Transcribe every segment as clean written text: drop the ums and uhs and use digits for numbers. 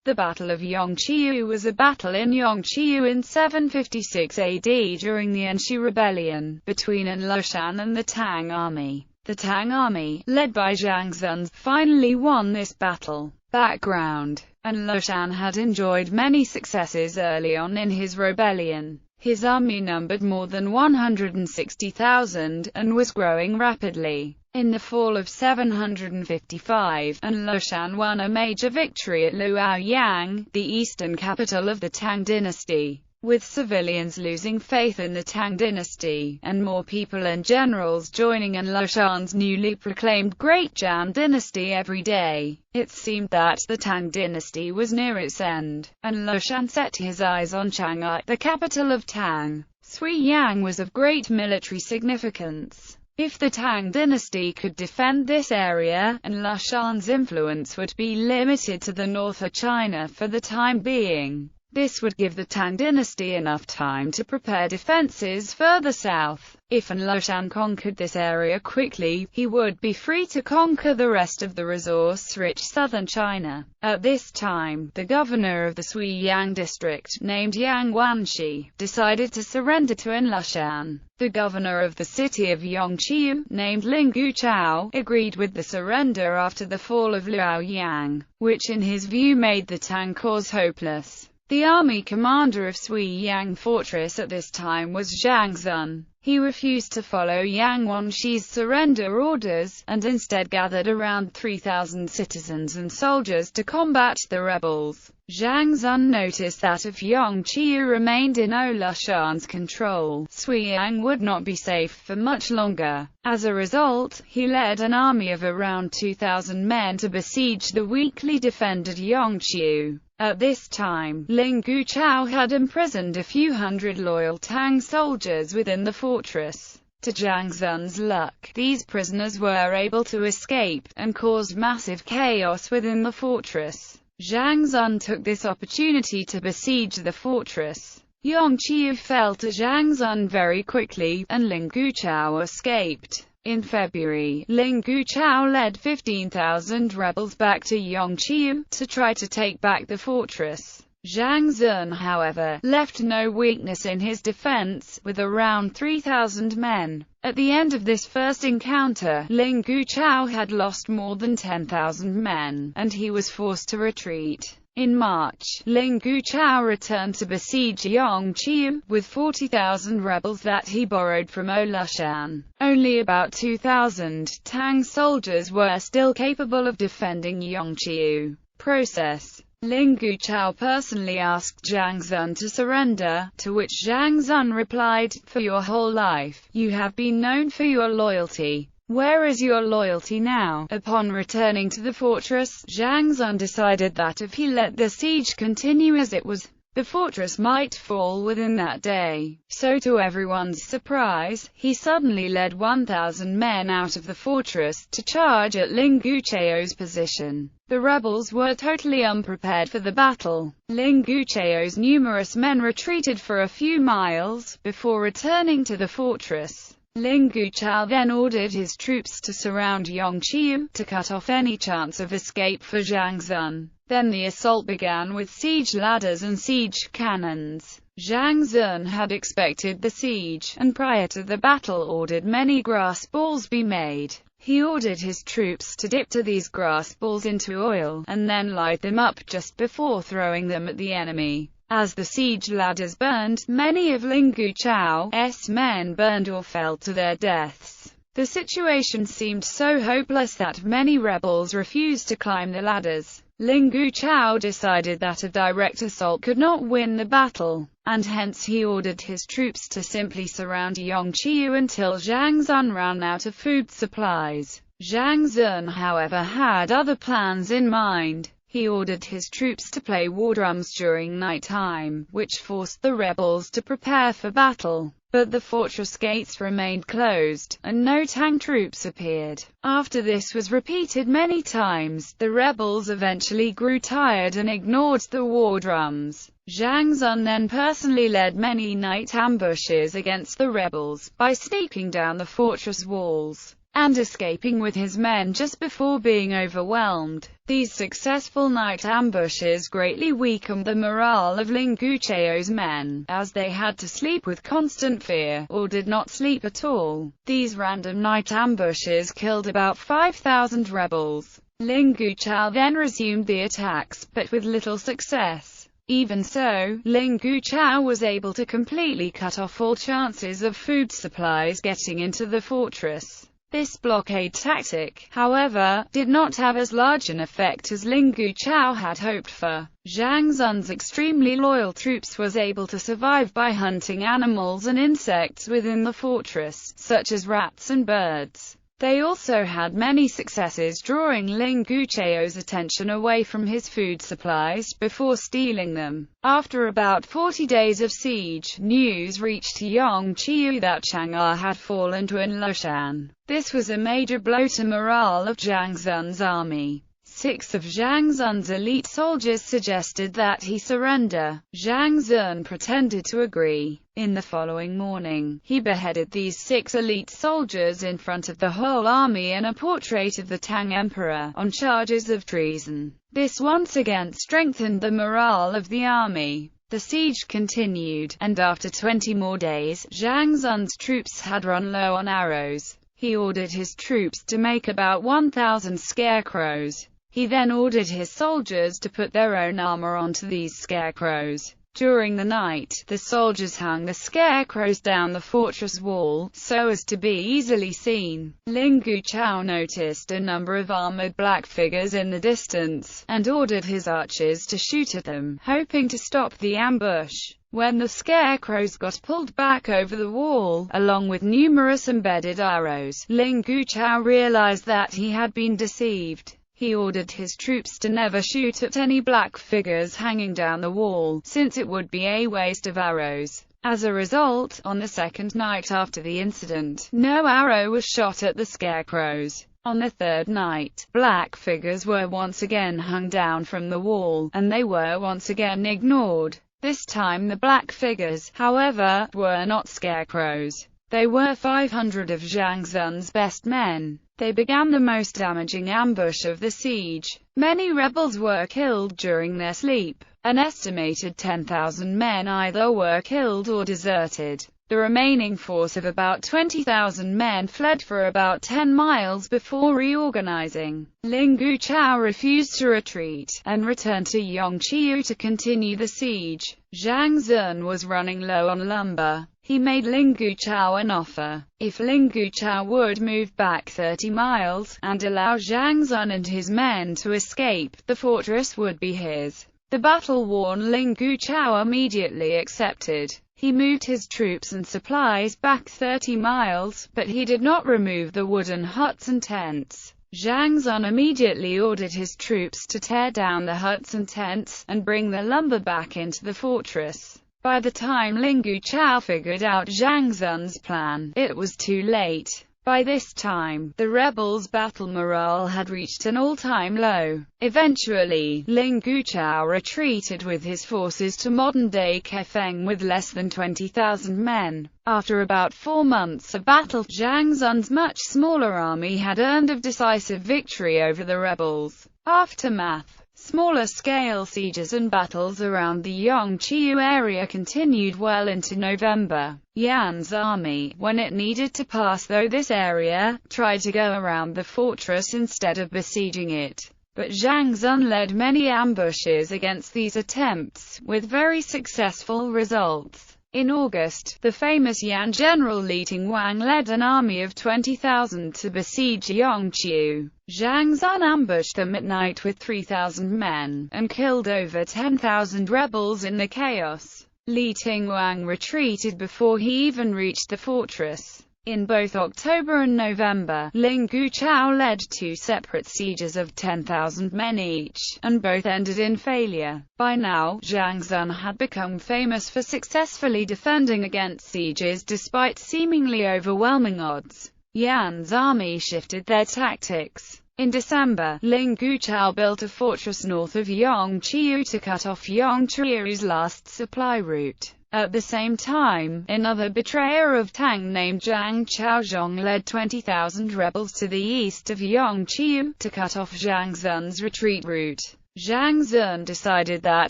The Battle of Yongqiu was a battle in Yongqiu in 756 AD during the An Shi Rebellion, between An Lushan and the Tang army. The Tang army, led by Zhang Zun, finally won this battle. Background: An Lushan had enjoyed many successes early on in his rebellion. His army numbered more than 160,000, and was growing rapidly. In the fall of 755, An Lushan won a major victory at Luoyang, the eastern capital of the Tang dynasty, with civilians losing faith in the Tang dynasty, and more people and generals joining An Lushan's newly proclaimed Great Zhàn dynasty every day. It seemed that the Tang dynasty was near its end. An Lushan set his eyes on Shanghai, the capital of Tang. Suiyang was of great military significance. If the Tang dynasty could defend this area, An Lushan's influence would be limited to the north of China for the time being. This would give the Tang dynasty enough time to prepare defenses further south. If An Lushan conquered this area quickly, he would be free to conquer the rest of the resource-rich southern China. At this time, the governor of the Suiyang district, named Yang Wanshi, decided to surrender to An Lushan. The governor of the city of Yōngqiū, named Yōngqiū, agreed with the surrender after the fall of Luoyang, which in his view made the Tang cause hopeless. The army commander of Suiyang fortress at this time was Zhang Zun. He refused to follow Yang Wanshi's surrender orders, and instead gathered around 3,000 citizens and soldiers to combat the rebels. Zhang Zun noticed that if Yōngqiū remained in An Lushan's control, Suiyang would not be safe for much longer. As a result, he led an army of around 2,000 men to besiege the weakly defended Yōngqiū. At this time, Yōngqiū had imprisoned a few hundred loyal Tang soldiers within the fortress. To Zhang Zun's luck, these prisoners were able to escape, and caused massive chaos within the fortress. Zhang Zun took this opportunity to besiege the fortress. Yōngqiū fell to Zhang Zun very quickly, and Yōngqiū escaped. In February, Yōngqiū led 15,000 rebels back to Yōngqiū, to try to take back the fortress. Zhang Zun, however, left no weakness in his defense, with around 3,000 men. At the end of this first encounter, Yōngqiū had lost more than 10,000 men, and he was forced to retreat. In March, Yōngqiū returned to besiege Yōngqiū, with 40,000 rebels that he borrowed from An Lushan. Only about 2,000 Tang soldiers were still capable of defending Yōngqiū. Process: Yōngqiū personally asked Zhang Zun to surrender, to which Zhang Zun replied, "For your whole life, you have been known for your loyalty. Where is your loyalty now?" Upon returning to the fortress, Zhang Zun decided that if he let the siege continue as it was, the fortress might fall within that day. So to everyone's surprise, he suddenly led 1,000 men out of the fortress, to charge at Yōngqiū's position. The rebels were totally unprepared for the battle. Yōngqiū's numerous men retreated for a few miles, before returning to the fortress. Yōngqiū then ordered his troops to surround Yōngqiū, to cut off any chance of escape for Zhang Zun. Then the assault began with siege ladders and siege cannons. Zhang Zun had expected the siege, and prior to the battle ordered many grass balls be made. He ordered his troops to dip these grass balls into oil, and then light them up just before throwing them at the enemy. As the siege ladders burned, many of Yōngqiū's men burned or fell to their deaths. The situation seemed so hopeless that many rebels refused to climb the ladders. Yōngqiū decided that a direct assault could not win the battle, and hence he ordered his troops to simply surround Yōngqiū until Zhang Zun ran out of food supplies. Zhang Zun, however, had other plans in mind. He ordered his troops to play war drums during nighttime, which forced the rebels to prepare for battle. But the fortress gates remained closed, and no Tang troops appeared. After this was repeated many times, the rebels eventually grew tired and ignored the war drums. Zhang Zun then personally led many night ambushes against the rebels, by sneaking down the fortress walls. and escaping with his men just before being overwhelmed. These successful night ambushes greatly weakened the morale of Ling Guqiu's men, as they had to sleep with constant fear, or did not sleep at all. These random night ambushes killed about 5,000 rebels. Ling Guqiu then resumed the attacks, but with little success. Even so, Ling Guqiu was able to completely cut off all chances of food supplies getting into the fortress. This blockade tactic, however, did not have as large an effect as Ling Guqiu had hoped for. Zhang Zun's extremely loyal troops was able to survive by hunting animals and insects within the fortress, such as rats and birds. They also had many successes drawing Ling Guqiu's attention away from his food supplies before stealing them. After about 40 days of siege, news reached Yōngqiū that Chang'e had fallen to An Lushan. This was a major blow to morale of Zhang Zun's army. 6 of Zhang Zun's elite soldiers suggested that he surrender. Zhang Zun pretended to agree. In the following morning, he beheaded these 6 elite soldiers in front of the whole army and a portrait of the Tang Emperor, on charges of treason. This once again strengthened the morale of the army. The siege continued, and after 20 more days, Zhang Zun's troops had run low on arrows. He ordered his troops to make about 1,000 scarecrows. He then ordered his soldiers to put their own armor onto these scarecrows. During the night, the soldiers hung the scarecrows down the fortress wall, so as to be easily seen. Ling Guqiu noticed a number of armored black figures in the distance, and ordered his archers to shoot at them, hoping to stop the ambush. When the scarecrows got pulled back over the wall, along with numerous embedded arrows, Ling Guqiu realized that he had been deceived. He ordered his troops to never shoot at any black figures hanging down the wall, since it would be a waste of arrows. As a result, on the second night after the incident, no arrow was shot at the scarecrows. On the third night, black figures were once again hung down from the wall, and they were once again ignored. This time the black figures, however, were not scarecrows. They were 500 of Zhang Zun's best men. They began the most damaging ambush of the siege. Many rebels were killed during their sleep. An estimated 10,000 men either were killed or deserted. The remaining force of about 20,000 men fled for about 10 miles before reorganizing. Ling Guqiu refused to retreat, and returned to Yōngqiū to continue the siege. Zhang Zun was running low on lumber. He made Ling Guqiu an offer. If Ling Guqiu would move back 30 miles, and allow Zhang Zun and his men to escape, the fortress would be his. The battle-worn Ling Guqiu immediately accepted. He moved his troops and supplies back 30 miles, but he did not remove the wooden huts and tents. Zhang Zun immediately ordered his troops to tear down the huts and tents, and bring the lumber back into the fortress. By the time Ling Guqiu figured out Zhang Zun's plan, it was too late. By this time, the rebels' battle morale had reached an all-time low. Eventually, Ling Guqiu retreated with his forces to modern-day Kaifeng with less than 20,000 men. After about 4 months of battle, Zhang Zun's much smaller army had earned a decisive victory over the rebels. Aftermath. Smaller-scale sieges and battles around the Yōngqiū area continued well into November. Yan's army, when it needed to pass through this area, tried to go around the fortress instead of besieging it. But Zhang Zun led many ambushes against these attempts, with very successful results. In August, the famous Yan general Li Tingwang led an army of 20,000 to besiege Yōngqiū. Zhang Zun ambushed them at night with 3,000 men, and killed over 10,000 rebels in the chaos. Li Tingwang retreated before he even reached the fortress. In both October and November, Ling Guqiu led 2 separate sieges of 10,000 men each, and both ended in failure. By now, Zhang Zun had become famous for successfully defending against sieges despite seemingly overwhelming odds. Yan's army shifted their tactics. In December, Ling Guqiu built a fortress north of Yōngqiū to cut off Yōngqiū's last supply route. At the same time, another betrayer of Tang named Zhang Chaozhong led 20,000 rebels to the east of Yongqiu, to cut off Zhang Zun's retreat route. Zhang Zun decided that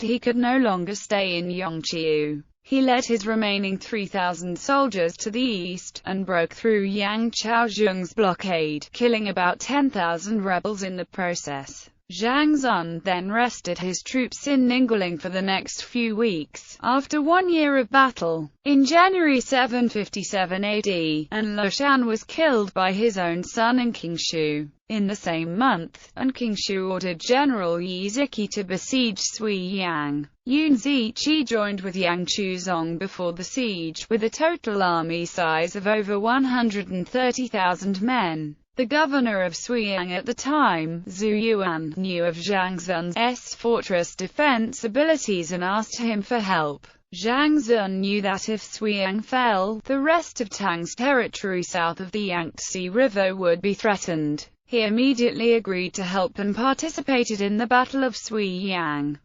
he could no longer stay in Yongqiu. He led his remaining 3,000 soldiers to the east, and broke through Yang Chaozhong's blockade, killing about 10,000 rebels in the process. Zhang Zun then rested his troops in Ningguling for the next few weeks. After 1 year of battle, in January 757 AD, An Lushan was killed by his own son An Qingshu. In the same month, An Qingshu ordered General Yi Ziqi to besiege Sui Yang. Yun Ziqi joined with Yang Chuzong before the siege, with a total army size of over 130,000 men. The governor of Suiyang at the time, Zhu Yuan, knew of Zhang Zun's fortress defense abilities and asked him for help. Zhang Zun knew that if Suiyang fell, the rest of Tang's territory south of the Yangtze River would be threatened. He immediately agreed to help and participated in the Battle of Suiyang.